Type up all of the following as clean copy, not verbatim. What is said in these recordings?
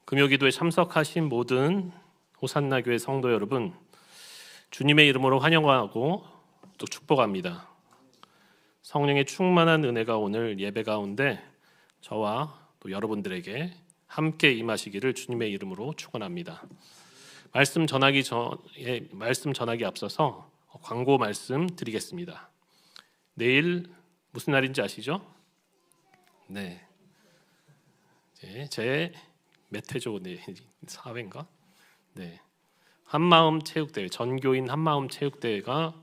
금요기도에 참석하신 모든 호산나 교회 성도 여러분, 주님의 이름으로 환영하고 또 축복합니다. 성령의 충만한 은혜가 오늘 예배 가운데 저와 또 여러분들에게 함께 임하시기를 주님의 이름으로 축원합니다. 말씀 전하기 앞서서 광고 말씀 드리겠습니다. 내일 무슨 날인지 아시죠? 네, 제 몇 회죠? 네, 4회인가? 네, 한마음 체육대회, 전교인 한마음 체육대회가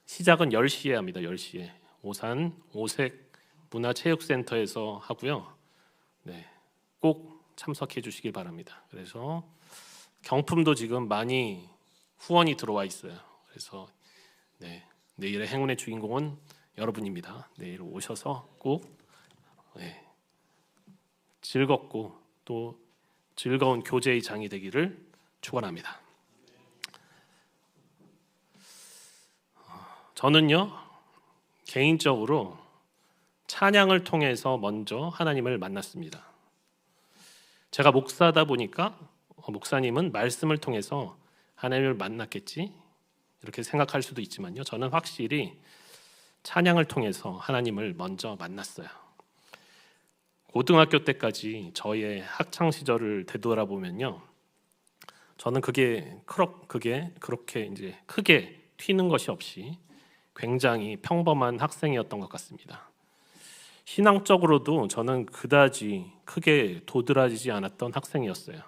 시작은 10시에 합니다. 10시에 오산 오색 문화체육센터에서 하고요. 네, 꼭 참석해 주시길 바랍니다. 그래서 경품도 지금 많이 후원이 들어와 있어요. 그래서 네, 내일의 행운의 주인공은 여러분입니다. 내일 오셔서 꼭 즐겁고 또 즐거운 교제의 장이 되기를 축원합니다. 저는요, 개인적으로 찬양을 통해서 먼저 하나님을 만났습니다. 제가 목사다 보니까 목사님은 말씀을 통해서 하나님을 만났겠지 이렇게 생각할 수도 있지만요, 저는 확실히 찬양을 통해서 하나님을 먼저 만났어요. 고등학교 때까지 저의 학창 시절을 되돌아보면요, 저는 그게 그렇게 이제 크게 튀는 것이 없이 굉장히 평범한 학생이었던 것 같습니다. 신앙적으로도 저는 그다지 크게 도드라지지 않았던 학생이었어요.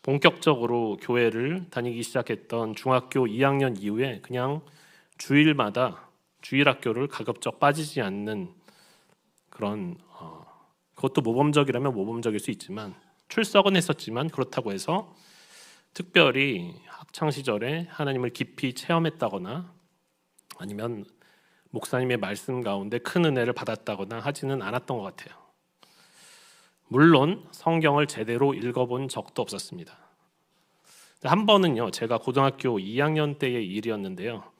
본격적으로 교회를 다니기 시작했던 중학교 2학년 이후에 그냥 주일마다 주일학교를 가급적 빠지지 않는 그런 그것도 모범적이라면 모범적일 수 있지만 출석은 했었지만 그렇다고 해서 특별히 학창 시절에 하나님을 깊이 체험했다거나 아니면 목사님의 말씀 가운데 큰 은혜를 받았다거나 하지는 않았던 것 같아요. 물론 성경을 제대로 읽어본 적도 없었습니다. 한 번은요, 제가 고등학교 2학년 때의 일이었는데요,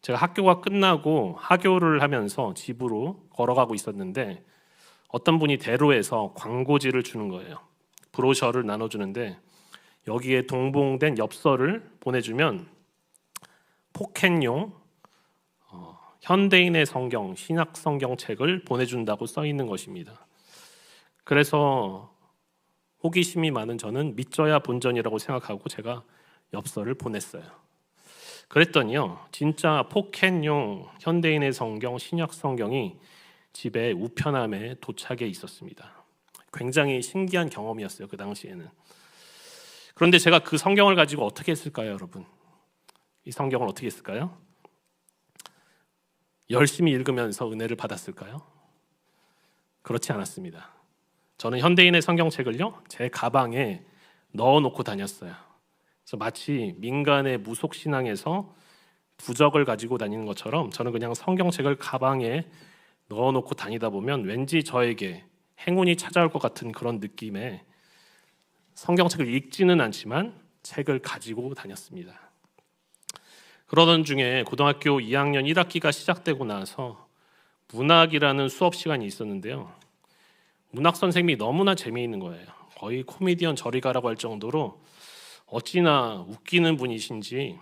제가 학교가 끝나고 하교를 하면서 집으로 걸어가고 있었는데 어떤 분이 대로에서 광고지를 주는 거예요. 브로셔를 나눠주는데 여기에 동봉된 엽서를 보내주면 포켓용 현대인의 성경, 신약 성경책을 보내준다고 써 있는 것입니다. 그래서 호기심이 많은 저는 믿져야 본전이라고 생각하고 제가 엽서를 보냈어요. 그랬더니요, 진짜 포켓용 현대인의 성경, 신약 성경이 집에 우편함에 도착해 있었습니다. 굉장히 신기한 경험이었어요, 그 당시에는. 그런데 제가 그 성경을 가지고 어떻게 했을까요, 여러분? 이 성경을 어떻게 했을까요? 열심히 읽으면서 은혜를 받았을까요? 그렇지 않았습니다. 저는 현대인의 성경책을요, 제 가방에 넣어놓고 다녔어요. 그래서 마치 민간의 무속신앙에서 부적을 가지고 다니는 것처럼 저는 그냥 성경책을 가방에 넣어놓고 다니다 보면 왠지 저에게 행운이 찾아올 것 같은 그런 느낌에 성경책을 읽지는 않지만 책을 가지고 다녔습니다. 그러던 중에 고등학교 2학년 1학기가 시작되고 나서 문학이라는 수업 시간이 있었는데요, 문학 선생님이 너무나 재미있는 거예요. 거의 코미디언 저리 가라고 할 정도로 어찌나 웃기는 분이신지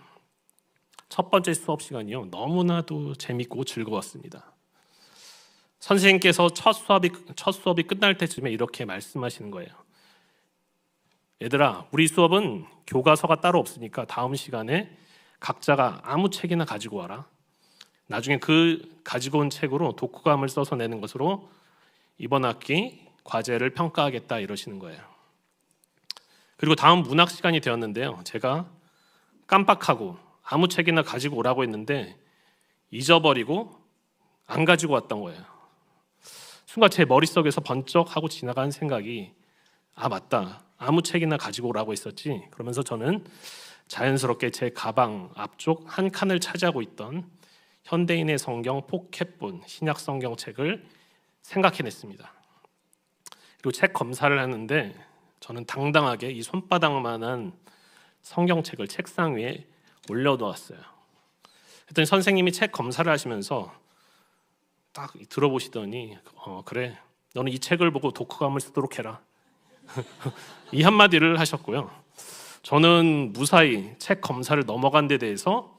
첫 번째 수업 시간이요, 너무나도 재밌고 즐거웠습니다. 선생님께서 첫 수업이 끝날 때쯤에 이렇게 말씀하시는 거예요. 얘들아, 우리 수업은 교과서가 따로 없으니까 다음 시간에 각자가 아무 책이나 가지고 와라. 나중에 그 가지고 온 책으로 독후감을 써서 내는 것으로 이번 학기 과제를 평가하겠다 이러시는 거예요. 그리고 다음 문학 시간이 되었는데요, 제가 깜빡하고 아무 책이나 가지고 오라고 했는데 잊어버리고 안 가지고 왔던 거예요. 순간 제 머릿속에서 번쩍 하고 지나간 생각이, 아 맞다, 아무 책이나 가지고 오라고 했었지. 그러면서 저는 자연스럽게 제 가방 앞쪽 한 칸을 차지하고 있던 현대인의 성경 포켓본 신약 성경책을 생각해냈습니다. 그리고 책 검사를 하는데 저는 당당하게 이 손바닥만한 성경책을 책상 위에 올려놓았어요. 그랬더니 선생님이 책 검사를 하시면서 딱 들어보시더니 그래, 너는 이 책을 보고 독후감을 쓰도록 해라 이 한마디를 하셨고요. 저는 무사히 책 검사를 넘어간 데 대해서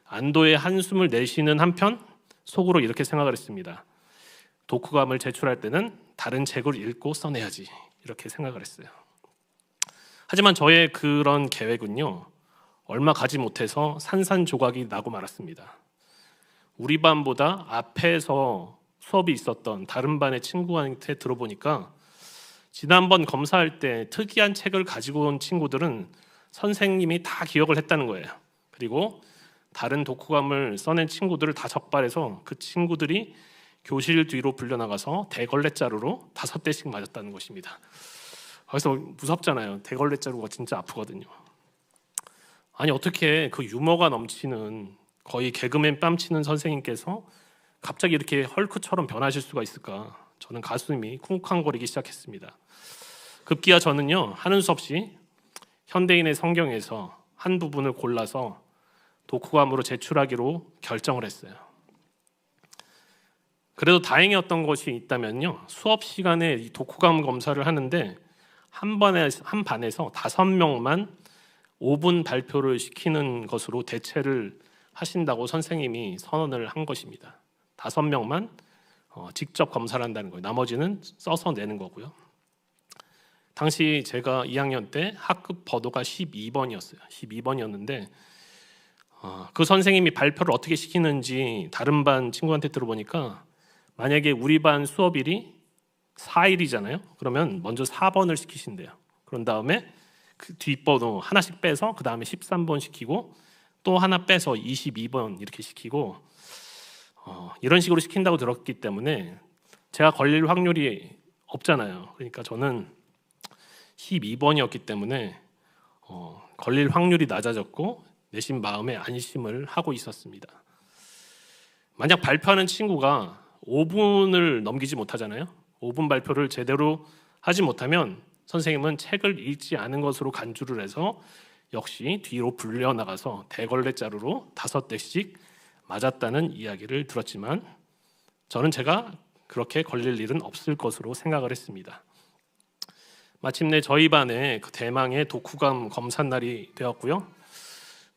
안도의 한숨을 내쉬는 한편 속으로 이렇게 생각을 했습니다. 독후감을 제출할 때는 다른 책을 읽고 써내야지, 이렇게 생각을 했어요. 하지만 저의 그런 계획은요, 얼마 가지 못해서 산산조각이 나고 말았습니다. 우리 반보다 앞에서 수업이 있었던 다른 반의 친구한테 들어보니까 지난번 검사할 때 특이한 책을 가지고 온 친구들은 선생님이 다 기억을 했다는 거예요. 그리고 다른 독후감을 써낸 친구들을 다 적발해서 그 친구들이 교실 뒤로 불려나가서 대걸레자루로 5대씩 맞았다는 것입니다. 그래서 무섭잖아요. 대걸레자루가 진짜 아프거든요. 아니, 어떻게 그 유머가 넘치는 거의 개그맨 뺨치는 선생님께서 갑자기 이렇게 헐크처럼 변하실 수가 있을까? 저는 가슴이 쿵쾅거리기 시작했습니다. 급기야 저는요, 하는 수 없이 현대인의 성경에서 한 부분을 골라서 독후감으로 제출하기로 결정을 했어요. 그래도 다행이었던 것이 있다면요, 수업 시간에 이 독후감 검사를 하는데 한 반에서 5명만 5분 발표를 시키는 것으로 대체를 하신다고 선생님이 선언을 한 것입니다. 5명만 직접 검사를 한다는 거예요. 나머지는 써서 내는 거고요. 당시 제가 2학년 때 학급 번호가 12번이었어요. 12번이었는데 그 선생님이 발표를 어떻게 시키는지 다른 반 친구한테 들어보니까, 만약에 우리 반 수업일이 4일이잖아요. 그러면 먼저 4번을 시키신대요. 그런 다음에 그 뒷번호 하나씩 빼서 그 다음에 13번 시키고 또 하나 빼서 22번 이렇게 시키고 이런 식으로 시킨다고 들었기 때문에 제가 걸릴 확률이 없잖아요. 그러니까 저는 12번이었기 때문에 걸릴 확률이 낮아졌고 내심 마음에 안심을 하고 있었습니다. 만약 발표하는 친구가 5분을 넘기지 못하잖아요. 5분 발표를 제대로 하지 못하면 선생님은 책을 읽지 않은 것으로 간주를 해서 역시 뒤로 불려나가서 대걸레자루로 5대씩 맞았다는 이야기를 들었지만 저는 제가 그렇게 걸릴 일은 없을 것으로 생각을 했습니다. 마침내 저희 반에 그 대망의 독후감 검사 날이 되었고요.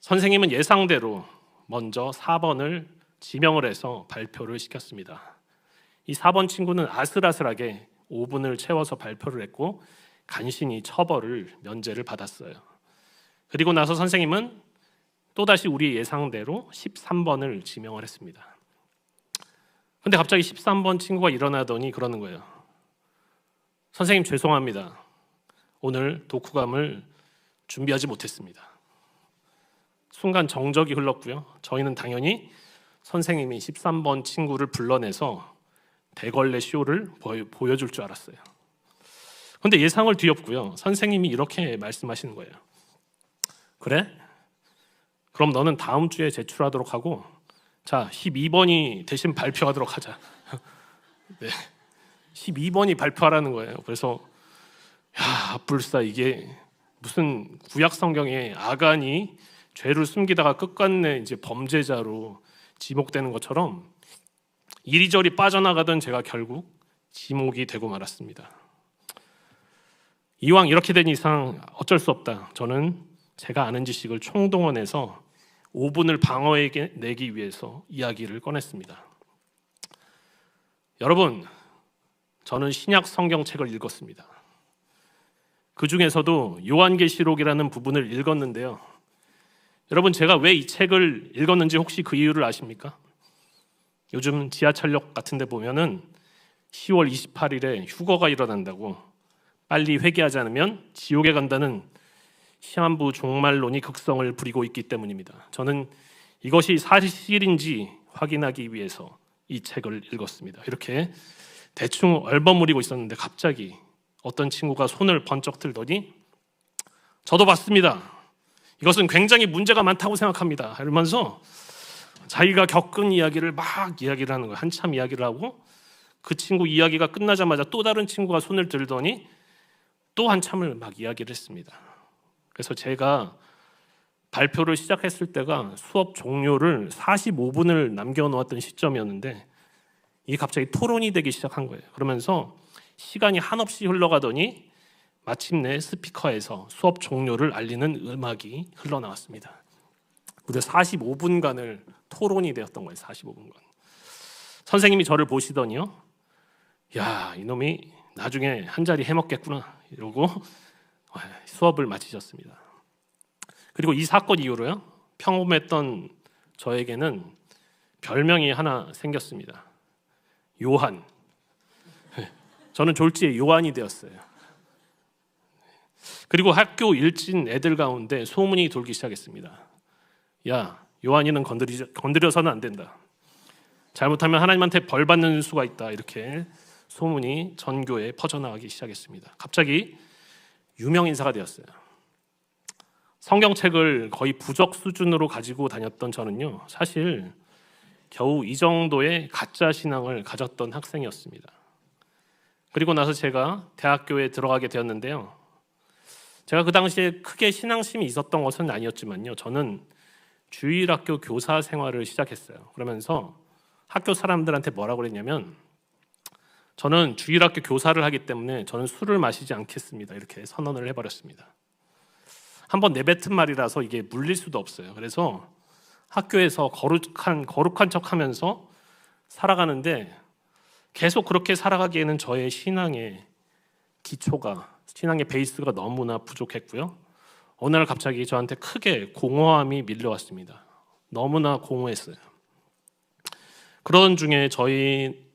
선생님은 예상대로 먼저 4번을 지명을 해서 발표를 시켰습니다. 이 4번 친구는 아슬아슬하게 5분을 채워서 발표를 했고 간신히 처벌을 면제를 받았어요. 그리고 나서 선생님은 또다시 우리 예상대로 13번을 지명을 했습니다. 근데 갑자기 13번 친구가 일어나더니 그러는 거예요. 선생님, 죄송합니다. 오늘 독후감을 준비하지 못했습니다. 순간 정적이 흘렀고요. 저희는 당연히 선생님이 13번 친구를 불러내서 대걸레 쇼를 보여줄 줄 알았어요. 그런데 예상을 뒤엎고요. 선생님이 이렇게 말씀하시는 거예요. 그래? 그럼 너는 다음 주에 제출하도록 하고, 자, 12번이 대신 발표하도록 하자. 네, 12번이 발표하라는 거예요. 그래서 야, 불사, 이게 무슨 구약 성경에 아간이 죄를 숨기다가 끝끝내 이제 범죄자로 지목되는 것처럼 이리저리 빠져나가던 제가 결국 지목이 되고 말았습니다. 이왕 이렇게 된 이상 어쩔 수 없다. 저는 제가 아는 지식을 총동원해서 5분을 방어내기 위해서 이야기를 꺼냈습니다. 여러분, 저는 신약 성경책을 읽었습니다. 그 중에서도 요한계시록이라는 부분을 읽었는데요. 여러분, 제가 왜 이 책을 읽었는지 혹시 그 이유를 아십니까? 요즘 지하철역 같은 데 보면은 10월 28일에 휴거가 일어난다고, 빨리 회개하지 않으면 지옥에 간다는 시한부 종말론이 극성을 부리고 있기 때문입니다. 저는 이것이 사실인지 확인하기 위해서 이 책을 읽었습니다. 이렇게 대충 얼버무리고 있었는데 갑자기 어떤 친구가 손을 번쩍 들더니 저도 봤습니다. 이것은 굉장히 문제가 많다고 생각합니다. 이러면서 자기가 겪은 이야기를 막 이야기를 하는 거예요. 한참 이야기를 하고 그 친구 이야기가 끝나자마자 또 다른 친구가 손을 들더니 또 한참을 막 이야기를 했습니다. 그래서 제가 발표를 시작했을 때가 수업 종료를 45분을 남겨놓았던 시점이었는데 이게 갑자기 토론이 되기 시작한 거예요. 그러면서 시간이 한없이 흘러가더니 마침내 스피커에서 수업 종료를 알리는 음악이 흘러나왔습니다. 무려 45분간을 토론이 되었던 거예요. 45분간. 선생님이 저를 보시더니요, 야, 이놈이 나중에 한 자리 해먹겠구나 이러고 수업을 마치셨습니다. 그리고 이 사건 이후로요, 평범했던 저에게는 별명이 하나 생겼습니다. 요한. 저는 졸지에 요한이 되었어요. 그리고 학교 일진 애들 가운데 소문이 돌기 시작했습니다. 야, 요한이는 건드려서는 안 된다. 잘못하면 하나님한테 벌 받는 수가 있다. 이렇게 소문이 전교에 퍼져나가기 시작했습니다. 갑자기 유명 인사가 되었어요. 성경책을 거의 부적 수준으로 가지고 다녔던 저는요, 사실 겨우 이 정도의 가짜 신앙을 가졌던 학생이었습니다. 그리고 나서 제가 대학교에 들어가게 되었는데요, 제가 그 당시에 크게 신앙심이 있었던 것은 아니었지만요, 저는 주일학교 교사 생활을 시작했어요. 그러면서 학교 사람들한테 뭐라고 그랬냐면, 저는 주일학교 교사를 하기 때문에 저는 술을 마시지 않겠습니다. 이렇게 선언을 해버렸습니다. 한번 내뱉은 말이라서 이게 물릴 수도 없어요. 그래서 학교에서 거룩한 척하면서 살아가는데, 계속 그렇게 살아가기에는 저의 신앙의 베이스가 너무나 부족했고요. 어느 날 갑자기 저한테 크게 공허함이 밀려왔습니다. 너무나 공허했어요. 그런 중에 저희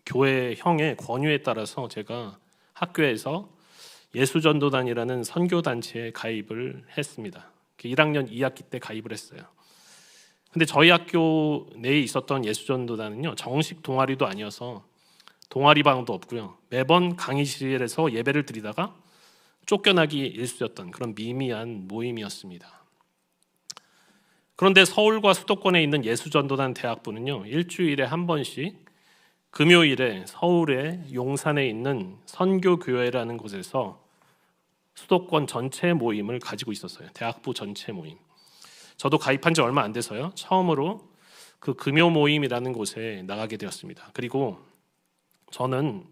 교회 형의 권유에 따라서 제가 학교에서 예수전도단이라는 선교단체에 가입을 했습니다. 1학년 2학기 때 가입을 했어요. 근데 저희 학교 내에 있었던 예수전도단은요, 정식 동아리도 아니어서 동아리방도 없고요, 매번 강의실에서 예배를 드리다가 쫓겨나기 일쑤였던 그런 미미한 모임이었습니다. 그런데 서울과 수도권에 있는 예수전도단 대학부는요, 일주일에 한 번씩 금요일에 서울의 용산에 있는 선교교회라는 곳에서 수도권 전체 모임을 가지고 있었어요. 대학부 전체 모임. 저도 가입한 지 얼마 안 돼서요, 처음으로 그 금요 모임이라는 곳에 나가게 되었습니다. 그리고 저는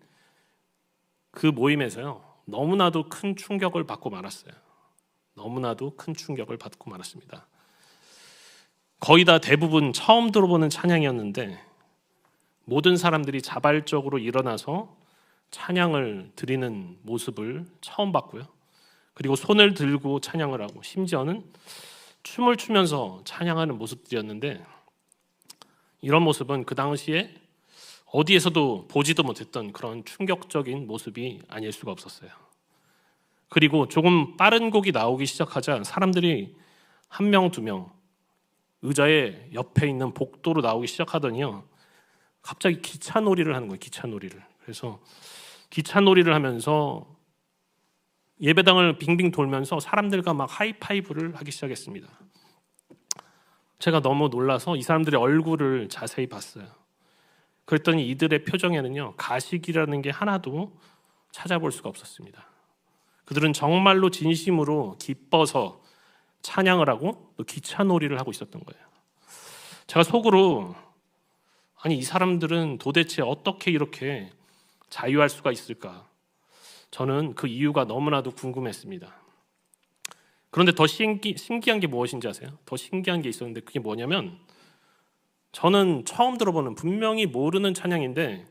그 모임에서요, 너무나도 큰 충격을 받고 말았어요. 너무나도 큰 충격을 받고 말았습니다. 거의 다 대부분 처음 들어보는 찬양이었는데, 모든 사람들이 자발적으로 일어나서 찬양을 드리는 모습을 처음 봤고요. 그리고 손을 들고 찬양을 하고, 심지어는 춤을 추면서 찬양하는 모습들이었는데, 이런 모습은 그 당시에 어디에서도 보지도 못했던 그런 충격적인 모습이 아닐 수가 없었어요. 그리고 조금 빠른 곡이 나오기 시작하자 사람들이 한 명, 두 명 의자의 옆에 있는 복도로 나오기 시작하더니요, 갑자기 기차놀이를 하는 거예요. 기차놀이를. 그래서 기차놀이를 하면서 예배당을 빙빙 돌면서 사람들과 막 하이파이브를 하기 시작했습니다. 제가 너무 놀라서 이 사람들의 얼굴을 자세히 봤어요. 그랬더니 이들의 표정에는요, 가식이라는 게 하나도 찾아볼 수가 없었습니다. 그들은 정말로 진심으로 기뻐서 찬양을 하고 또 기차놀이를 하고 있었던 거예요. 제가 속으로, 아니 이 사람들은 도대체 어떻게 이렇게 자유할 수가 있을까? 저는 그 이유가 너무나도 궁금했습니다. 그런데 더 신기한 게 무엇인지 아세요? 더 신기한 게 있었는데, 그게 뭐냐면, 저는 처음 들어보는, 분명히 모르는 찬양인데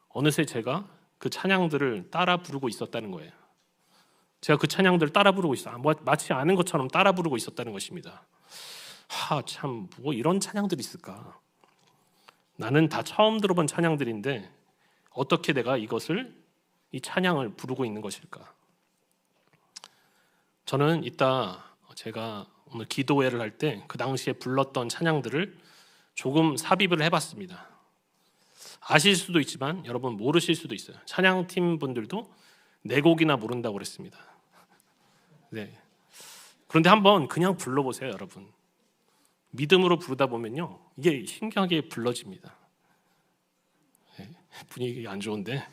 어느새 제가 그 찬양들을 따라 부르고 있었다는 거예요. 제가 그 찬양들을 따라 부르고 있어요. 마치 아는 것처럼 따라 부르고 있었다는 것입니다. 참, 뭐 이런 찬양들이 있을까? 나는 다 처음 들어본 찬양들인데 어떻게 내가 이 찬양을 부르고 있는 것일까? 저는 이따 제가 오늘 기도회를 할 때 그 당시에 불렀던 찬양들을 조금 삽입을 해봤습니다. 아실 수도 있지만 여러분 모르실 수도 있어요. 찬양팀 분들도 4곡이나 모른다고 그랬습니다. 네. 그런데 한번 그냥 불러보세요, 여러분. 믿음으로 부르다 보면요, 이게 신기하게 불러집니다. 네. 분위기 안 좋은데.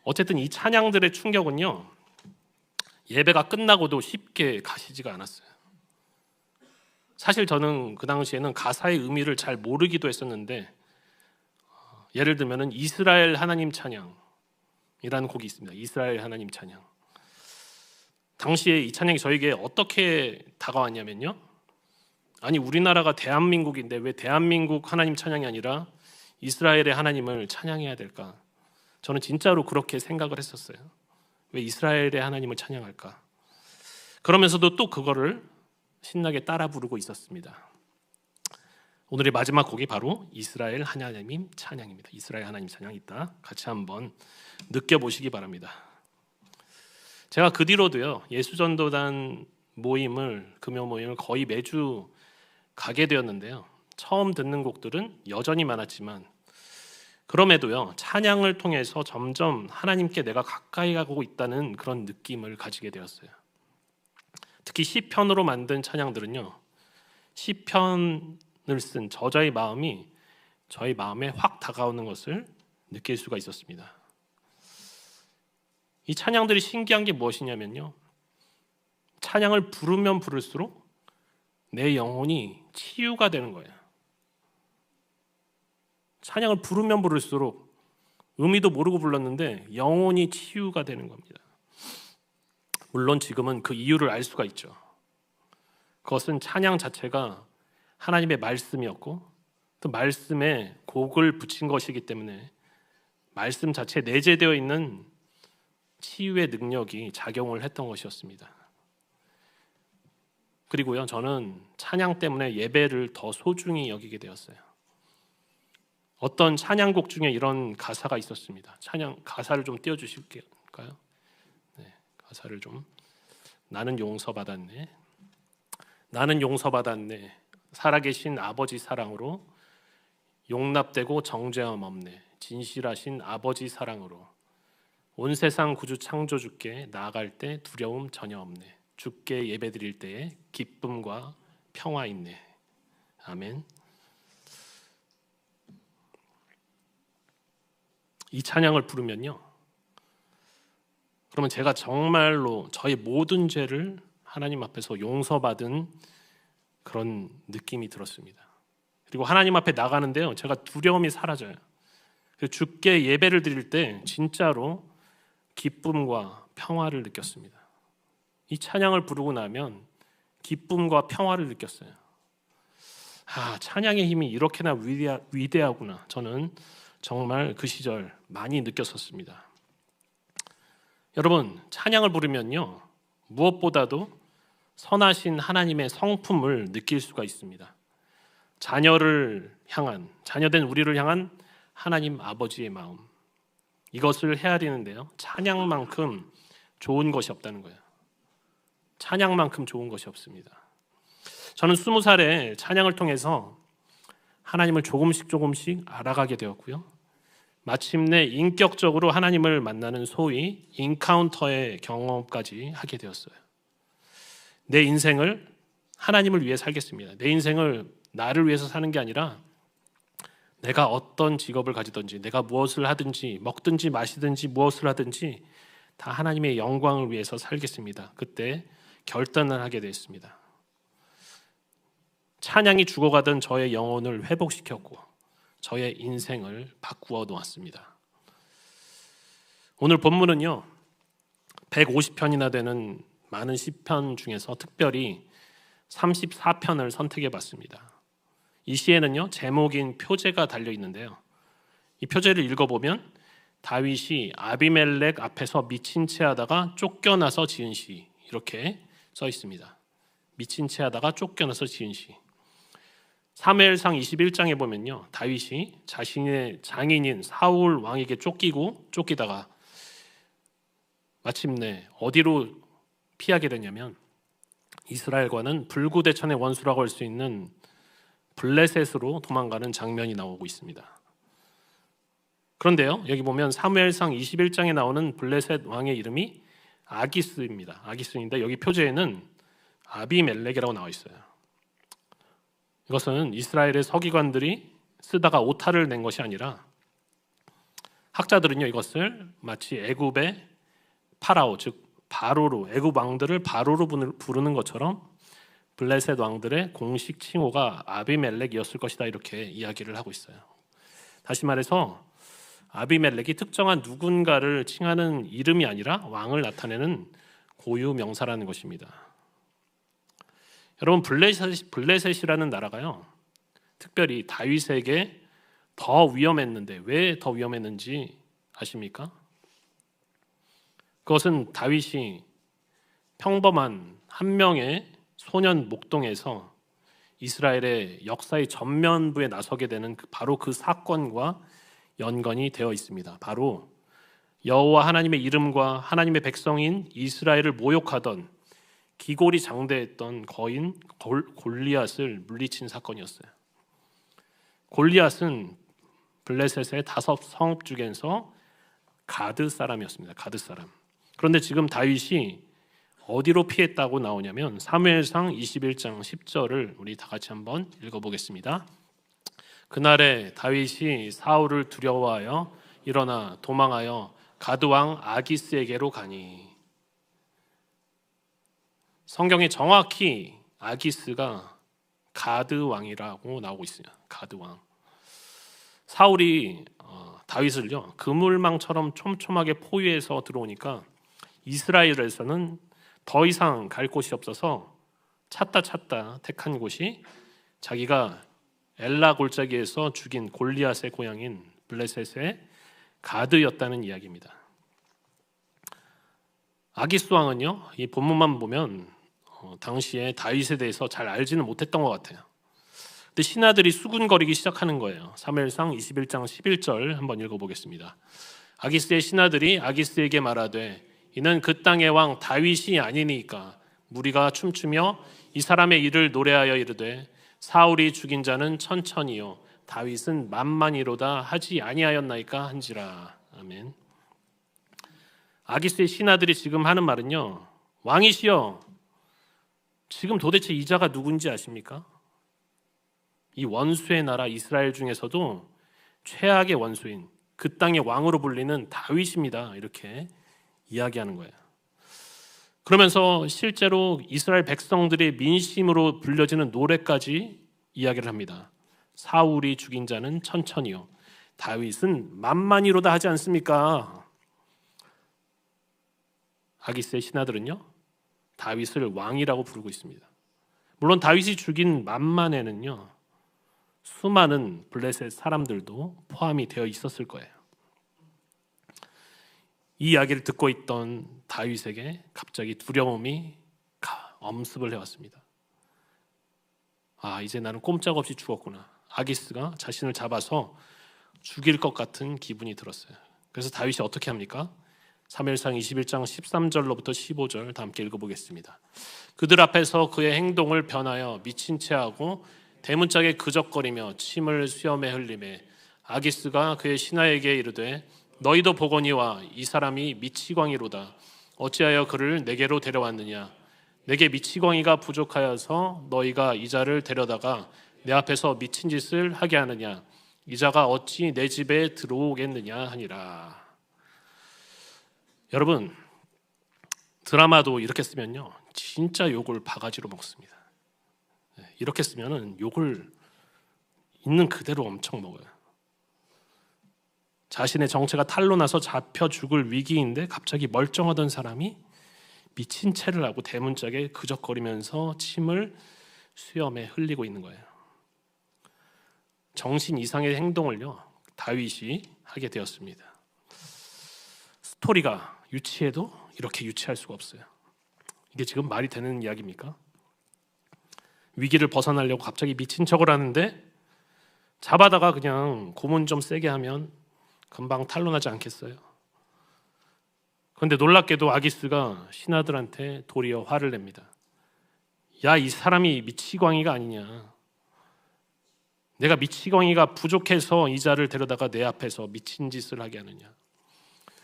어쨌든 이 찬양들의 충격은요, 예배가 끝나고도 쉽게 가시지가 않았어요. 사실 저는 그 당시에는 가사의 의미를 잘 모르기도 했었는데, 예를 들면 이스라엘 하나님 찬양, 곡이 있습니다. 이스라엘 하나님 찬양. 당시에 이 찬양이 저에게 어떻게 다가왔냐면요, 아니 우리나라가 대한민국인데 왜 대한민국 하나님 찬양이 아니라 이스라엘의 하나님을 찬양해야 될까? 저는 진짜로 그렇게 생각을 했었어요. 왜 이스라엘의 하나님을 찬양할까? 그러면서도 또 그거를 신나게 따라 부르고 있었습니다. 오늘의 마지막 곡이 바로 이스라엘 하나님 찬양입니다. 이스라엘 하나님 찬양 있다. 같이 한번 느껴보시기 바랍니다. 제가 그 뒤로도요, 예수전도단 금요 모임을 거의 매주 가게 되었는데요, 처음 듣는 곡들은 여전히 많았지만 그럼에도요, 찬양을 통해서 점점 하나님께 내가 가까이 가고 있다는 그런 느낌을 가지게 되었어요. 특히 시편으로 만든 찬양들은요, 시편을 쓴 저자의 마음이 저희 마음에 확 다가오는 것을 느낄 수가 있었습니다. 이 찬양들이 신기한 게 무엇이냐면요, 찬양을 부르면 부를수록 내 영혼이 치유가 되는 거예요. 찬양을 부르면 부를수록 의미도 모르고 불렀는데 영혼이 치유가 되는 겁니다. 물론 지금은 그 이유를 알 수가 있죠. 그것은 찬양 자체가 하나님의 말씀이었고 또 말씀에 곡을 붙인 것이기 때문에 말씀 자체에 내재되어 있는 치유의 능력이 작용을 했던 것이었습니다. 그리고요, 저는 찬양 때문에 예배를 더 소중히 여기게 되었어요. 어떤 찬양곡 중에 이런 가사가 있었습니다. 찬양 가사를 좀 띄워주실까요? 네, 가사를 좀. 나는 용서받았네. 나는 용서받았네. 살아계신 아버지 사랑으로 용납되고 정죄함 없네. 진실하신 아버지 사랑으로 온 세상 구주 창조주께 나아갈 때 두려움 전혀 없네. 주께 예배드릴 때에 기쁨과 평화 있네. 아멘. 이 찬양을 부르면요, 그러면 제가 정말로 저의 모든 죄를 하나님 앞에서 용서받은 그런 느낌이 들었습니다. 그리고 하나님 앞에 나가는데요, 제가 두려움이 사라져요. 주께 예배를 드릴 때 진짜로 기쁨과 평화를 느꼈습니다. 이 찬양을 부르고 나면 기쁨과 평화를 느꼈어요. 찬양의 힘이 이렇게나 위대하구나. 저는 정말 그 시절 많이 느꼈었습니다. 여러분, 찬양을 부르면요, 무엇보다도 선하신 하나님의 성품을 느낄 수가 있습니다. 자녀된 우리를 향한 하나님 아버지의 마음, 이것을 헤아리는데요, 찬양만큼 좋은 것이 없다는 거예요. 찬양만큼 좋은 것이 없습니다. 저는 20살에 찬양을 통해서 하나님을 조금씩 알아가게 되었고요, 마침내 인격적으로 하나님을 만나는 소위 인카운터의 경험까지 하게 되었어요. 내 인생을 하나님을 위해 살겠습니다. 내 인생을 나를 위해서 사는 게 아니라 내가 어떤 직업을 가지든지, 내가 무엇을 하든지, 먹든지 마시든지 무엇을 하든지 다 하나님의 영광을 위해서 살겠습니다. 그때 결단을 하게 됐습니다. 찬양이 죽어가던 저의 영혼을 회복시켰고 저의 인생을 바꾸어 놓았습니다. 오늘 본문은요, 150편이나 되는 많은 시편 중에서 특별히 34편을 선택해 봤습니다. 이 시에는요, 제목인 표제가 달려 있는데요, 이 표제를 읽어보면 다윗이 아비멜렉 앞에서 미친 채 하다가 쫓겨나서 지은 시, 이렇게 써 있습니다. 미친 채 하다가 쫓겨나서 지은 시. 사무엘상 21장에 보면요, 다윗이 자신의 장인인 사울 왕에게 쫓기다가 마침내 어디로 피하게 되냐면 이스라엘과는 불구대천의 원수라고 할 수 있는 블레셋으로 도망가는 장면이 나오고 있습니다. 그런데요, 여기 보면 사무엘상 21장에 나오는 블레셋 왕의 이름이 아기스입니다. 아기스인데 여기 표제에는 아비멜렉이라고 나와 있어요. 이것은 이스라엘의 서기관들이 쓰다가 오타를 낸 것이 아니라 학자들은요, 이것을 마치 애굽의 파라오, 즉 바로로, 애굽 왕들을 바로로 부르는 것처럼 블레셋 왕들의 공식 칭호가 아비멜렉이었을 것이다, 이렇게 이야기를 하고 있어요. 다시 말해서 아비멜렉이 특정한 누군가를 칭하는 이름이 아니라 왕을 나타내는 고유 명사라는 것입니다. 여러분, 블레셋이라는 나라가요, 특별히 다윗에게 더 위험했는데 왜 더 위험했는지 아십니까? 그것은 다윗이 평범한 한 명의 소년 목동에서 이스라엘의 역사의 전면부에 나서게 되는 바로 그 사건과 연관이 되어 있습니다. 바로 여호와 하나님의 이름과 하나님의 백성인 이스라엘을 모욕하던 기골이 장대했던 거인 골리앗을 물리친 사건이었어요. 골리앗은 블레셋의 5성읍 중에서 가드 사람이었습니다. 가드 사람. 그런데 지금 다윗이 어디로 피했다고 나오냐면 사무엘상 21장 10절을 우리 다 같이 한번 읽어보겠습니다. 그날에 다윗이 사울을 두려워하여 일어나 도망하여 가드왕 아기스에게로 가니. 성경에 정확히 아기스가 가드왕이라고 나오고 있어요. 가드왕. 사울이 다윗을요, 그물망처럼 촘촘하게 포위해서 들어오니까 이스라엘에서는 더 이상 갈 곳이 없어서 찾다 택한 곳이 자기가 엘라 골짜기에서 죽인 골리앗의 고향인 블레셋의 가드였다는 이야기입니다. 아기스 왕은요, 이 본문만 보면 당시에 다윗에 대해서 잘 알지는 못했던 것 같아요. 근데 신하들이 수군거리기 시작하는 거예요. 사무엘상 21장 11절 한번 읽어보겠습니다. 아기스의 신하들이 아기스에게 말하되 이는 그 땅의 왕 다윗이 아니니까 무리가 춤추며 이 사람의 일을 노래하여 이르되 사울이 죽인 자는 천천히요 다윗은 만만이로다 하지 아니하였나이까 한지라. 아멘. 아기스의 신하들이 지금 하는 말은요, 왕이시여, 지금 도대체 이 자가 누군지 아십니까? 이 원수의 나라 이스라엘 중에서도 최악의 원수인 그 땅의 왕으로 불리는 다윗입니다. 이렇게 이야기하는 거예요. 그러면서 실제로 이스라엘 백성들의 민심으로 불려지는 노래까지 이야기를 합니다. 사울이 죽인 자는 천천히요 다윗은 만만이로다 하지 않습니까? 아기스의 신하들은요, 다윗을 왕이라고 부르고 있습니다. 물론 다윗이 죽인 만만에는요, 수많은 블레셋 사람들도 포함이 되어 있었을 거예요. 이 이야기를 듣고 있던 다윗에게 갑자기 두려움이 엄습을 해왔습니다. 아, 이제 나는 꼼짝없이 죽었구나. 아기스가 자신을 잡아서 죽일 것 같은 기분이 들었어요. 그래서 다윗이 어떻게 합니까? 사무엘상 21장 13절로부터 15절 다 함께 읽어보겠습니다. 그들 앞에서 그의 행동을 변하여 미친 채 하고 대문짝에 그적거리며 침을 수염에 흘리매 아기스가 그의 신하에게 이르되 너희도 보거니와 이 사람이 미치광이로다. 어찌하여 그를 내게로 데려왔느냐? 내게 미치광이가 부족하여서 너희가 이 자를 데려다가 내 앞에서 미친 짓을 하게 하느냐? 이 자가 어찌 내 집에 들어오겠느냐 하니라. 여러분, 드라마도 이렇게 쓰면요, 진짜 욕을 바가지로 먹습니다. 이렇게 쓰면은 욕을 있는 그대로 엄청 먹어요. 자신의 정체가 탄로나서 잡혀 죽을 위기인데 갑자기 멀쩡하던 사람이 미친 채를 하고 대문짝에 그적거리면서 침을 수염에 흘리고 있는 거예요. 정신 이상의 행동을요, 다윗이 하게 되었습니다. 스토리가 유치해도 이렇게 유치할 수가 없어요. 이게 지금 말이 되는 이야기입니까? 위기를 벗어나려고 갑자기 미친 척을 하는데 잡아다가 그냥 고문 좀 세게 하면 금방 탄로나지 않겠어요? 그런데 놀랍게도 아기스가 신하들한테 도리어 화를 냅니다. 야, 이 사람이 미치광이가 아니냐? 내가 미치광이가 부족해서 이 자를 데려다가 내 앞에서 미친 짓을 하게 하느냐?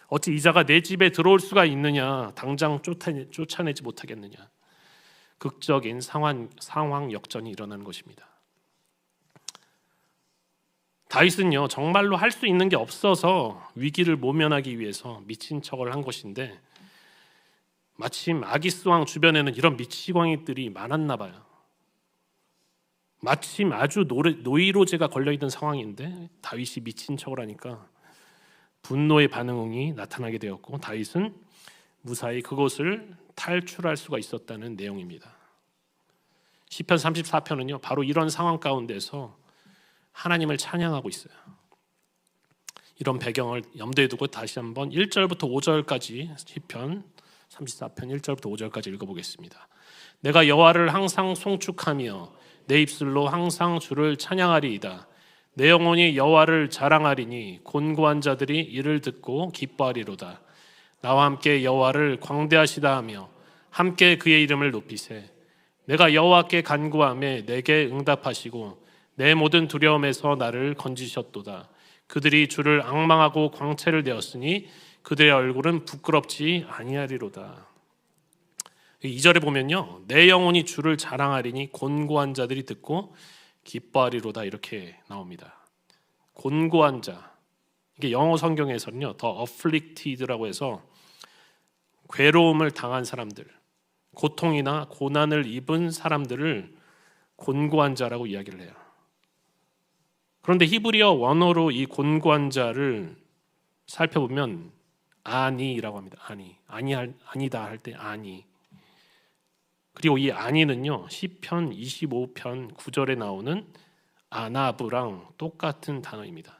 어찌 이 자가 내 집에 들어올 수가 있느냐? 당장 쫓아내지 못하겠느냐? 극적인 상황 역전이 일어나는 것입니다. 다윗은요, 정말로 할 수 있는 게 없어서 위기를 모면하기 위해서 미친 척을 한 것인데 마침 아기스 왕 주변에는 이런 미치광이들이 많았나 봐요. 마침 아주 노이로제가 걸려있던 상황인데 다윗이 미친 척을 하니까 분노의 반응이 나타나게 되었고 다윗은 무사히 그곳을 탈출할 수가 있었다는 내용입니다. 시편 34편은요 바로 이런 상황 가운데서 하나님을 찬양하고 있어요. 이런 배경을 염두에 두고 다시 한번 1절부터 5절까지 시편 34편 1절부터 5절까지 읽어보겠습니다. 내가 여호와를 항상 송축하며 내 입술로 항상 주를 찬양하리이다. 내 영혼이 여호와를 자랑하리니 곤고한 자들이 이를 듣고 기뻐하리로다. 나와 함께 여호와를 광대하시다 하며 함께 그의 이름을 높이세. 내가 여호와께 간구하며 내게 응답하시고 내 모든 두려움에서 나를 건지셨도다. 그들이 주를 앙망하고 광채를 내었으니 그들의 얼굴은 부끄럽지 아니하리로다. 2절에 보면요 내 영혼이 주를 자랑하리니 곤고한 자들이 듣고 기뻐하리로다 이렇게 나옵니다. 곤고한 자, 이게 영어 성경에서는요 더 afflicted라고 해서 괴로움을 당한 사람들, 고통이나 고난을 입은 사람들을 곤고한 자라고 이야기를 해요. 그런데 히브리어 원어로 이 곤고한 자를 살펴보면 아니라고 합니다. 아니다 할 때 아니. 그리고 이 아니는요 시편 25편 9절에 나오는 아나브랑 똑같은 단어입니다.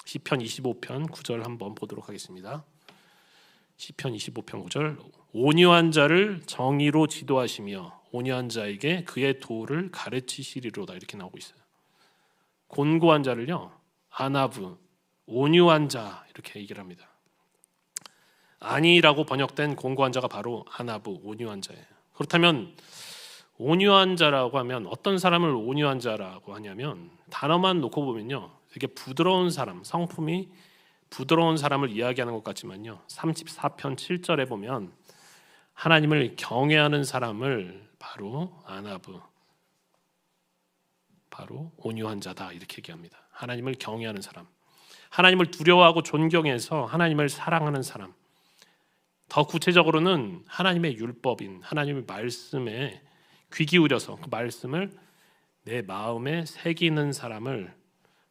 시편 25편 9절 한번 보도록 하겠습니다. 시편 25편 9절 온유한 자를 정의로 지도하시며 온유한 자에게 그의 도를 가르치시리로다 이렇게 나오고 있어요. 곤고한 자를요 아나브, 온유한 자 이렇게 얘기를 합니다. 아니라고 번역된 곤고한 자가 바로 아나브, 온유한 자예요. 그렇다면 온유한 자라고 하면 어떤 사람을 온유한 자라고 하냐면 단어만 놓고 보면요 되게 부드러운 사람, 성품이 부드러운 사람을 이야기하는 것 같지만요 34편 7절에 보면 하나님을 경외하는 사람을 바로 아나브, 바로 온유한 자다 이렇게 얘기합니다. 하나님을 경외하는 사람, 하나님을 두려워하고 존경해서 하나님을 사랑하는 사람, 더 구체적으로는 하나님의 율법인 하나님의 말씀에 귀 기울여서 그 말씀을 내 마음에 새기는 사람을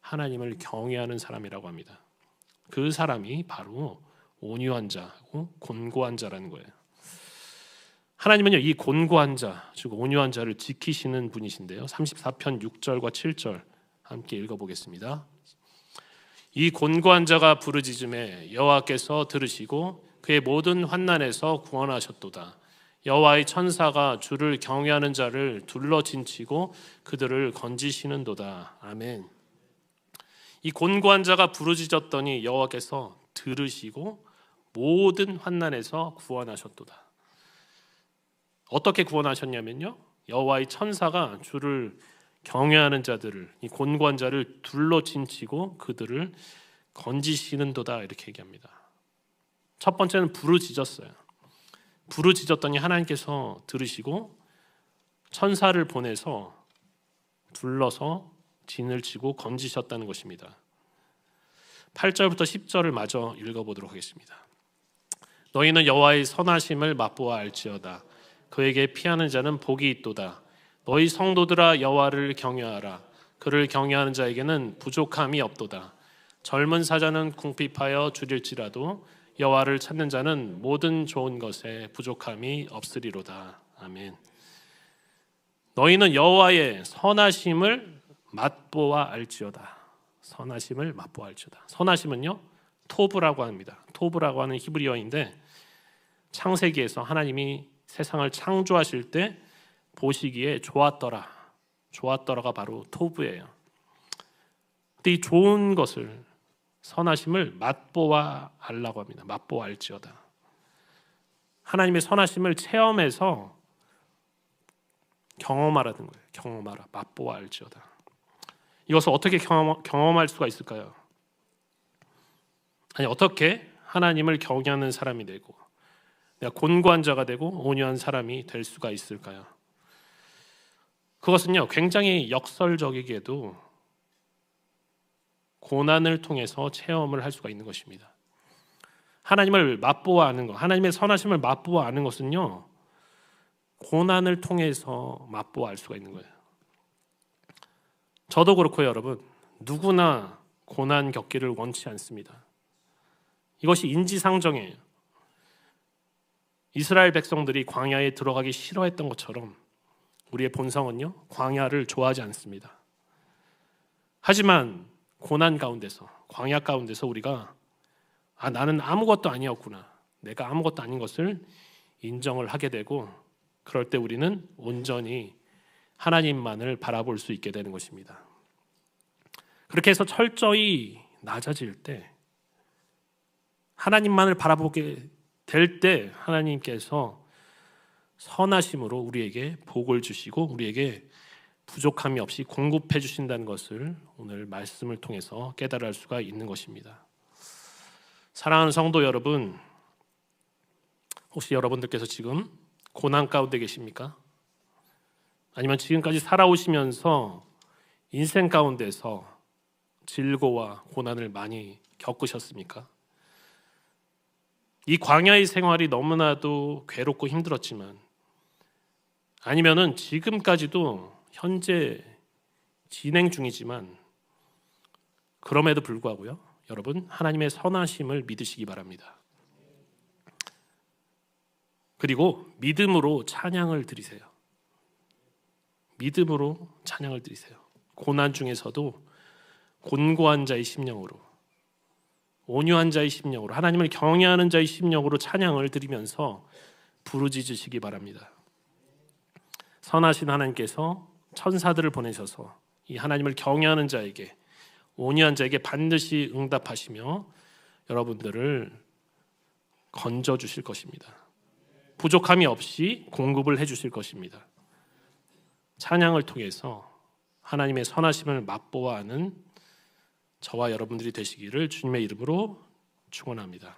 하나님을 경외하는 사람이라고 합니다. 그 사람이 바로 온유한 자고 곤고한 자라는 거예요. 하나님은요 이 곤고한 자, 즉 온유한 자를 지키시는 분이신데요 34편 6절과 7절 함께 읽어보겠습니다. 이 곤고한 자가 부르짖음에 여호와께서 들으시고 그의 모든 환난에서 구원하셨도다. 여호와의 천사가 주를 경외하는 자를 둘러 진치고 그들을 건지시는도다. 아멘. 이 곤고한 자가 부르짖었더니 여호와께서 들으시고 모든 환난에서 구원하셨도다. 어떻게 구원하셨냐면요 여호와의 천사가 주를 경외하는 자들을, 이 곤고한 자를 둘러 진치고 그들을 건지시는도다 이렇게 얘기합니다. 첫 번째는 부르짖었어요. 부르짖었더니 하나님께서 들으시고 천사를 보내서 둘러서 진을 치고 건지셨다는 것입니다. 8절부터 10절을 마저 읽어보도록 하겠습니다. 너희는 여호와의 선하심을 맛보아 알지어다. 그에게 피하는 자는 복이 있도다. 너희 성도들아 여호와를 경외하라. 그를 경외하는 자에게는 부족함이 없도다. 젊은 사자는 궁핍하여 줄일지라도 여호와를 찾는 자는 모든 좋은 것에 부족함이 없으리로다. 아멘. 너희는 여호와의 선하심을 맛보아 알지어다. 선하심을 맛보아 알지어다. 선하심은요 토브라고 합니다. 토브라고 하는 히브리어인데 창세기에서 하나님이 세상을 창조하실 때 보시기에 좋았더라. 좋았더라가 바로 토브예요. 근데 이 좋은 것을 선하심을 맛보아 알라고 합니다. 맛보아 알지어다. 하나님의 선하심을 체험해서 경험하라는 거예요. 경험하라. 맛보아 알지어다. 이것을 어떻게 경험할 수가 있을까요? 아니 어떻게 하나님을 경외하는 사람이 되고 내가 곤고한 자가 되고 온유한 사람이 될 수가 있을까요? 그것은요 굉장히 역설적이게도 고난을 통해서 체험을 할 수가 있는 것입니다. 하나님을 맛보아 아는 것, 하나님의 선하심을 맛보아 아는 것은요 고난을 통해서 맛보아 알 수가 있는 거예요. 저도 그렇고요 여러분, 누구나 고난 겪기를 원치 않습니다. 이것이 인지상정이에요. 이스라엘 백성들이 광야에 들어가기 싫어했던 것처럼 우리의 본성은요, 광야를 좋아하지 않습니다. 하지만 고난 가운데서, 광야 가운데서 우리가 나는 아무것도 아니었구나, 내가 아무것도 아닌 것을 인정을 하게 되고, 그럴 때 우리는 온전히 하나님만을 바라볼 수 있게 되는 것입니다. 그렇게 해서 철저히 낮아질 때, 하나님만을 바라보게 될 때 하나님께서 선하심으로 우리에게 복을 주시고 우리에게 부족함이 없이 공급해 주신다는 것을 오늘 말씀을 통해서 깨달을 수가 있는 것입니다. 사랑하는 성도 여러분, 혹시 여러분들께서 지금 고난 가운데 계십니까? 아니면 지금까지 살아오시면서 인생 가운데서 질고와 고난을 많이 겪으셨습니까? 이 광야의 생활이 너무나도 괴롭고 힘들었지만, 아니면은 지금까지도 현재 진행 중이지만, 그럼에도 불구하고요, 여러분 하나님의 선하심을 믿으시기 바랍니다. 그리고 믿음으로 찬양을 드리세요. 믿음으로 찬양을 드리세요. 고난 중에서도 곤고한 자의 심령으로, 온유한 자의 심령으로, 하나님을 경외하는 자의 심령으로 찬양을 드리면서 부르짖으시기 바랍니다. 선하신 하나님께서 천사들을 보내셔서 이 하나님을 경외하는 자에게, 온유한 자에게 반드시 응답하시며 여러분들을 건져주실 것입니다. 부족함이 없이 공급을 해주실 것입니다. 찬양을 통해서 하나님의 선하심을 맛보아하는 저와 여러분들이 되시기를 주님의 이름으로 축원합니다.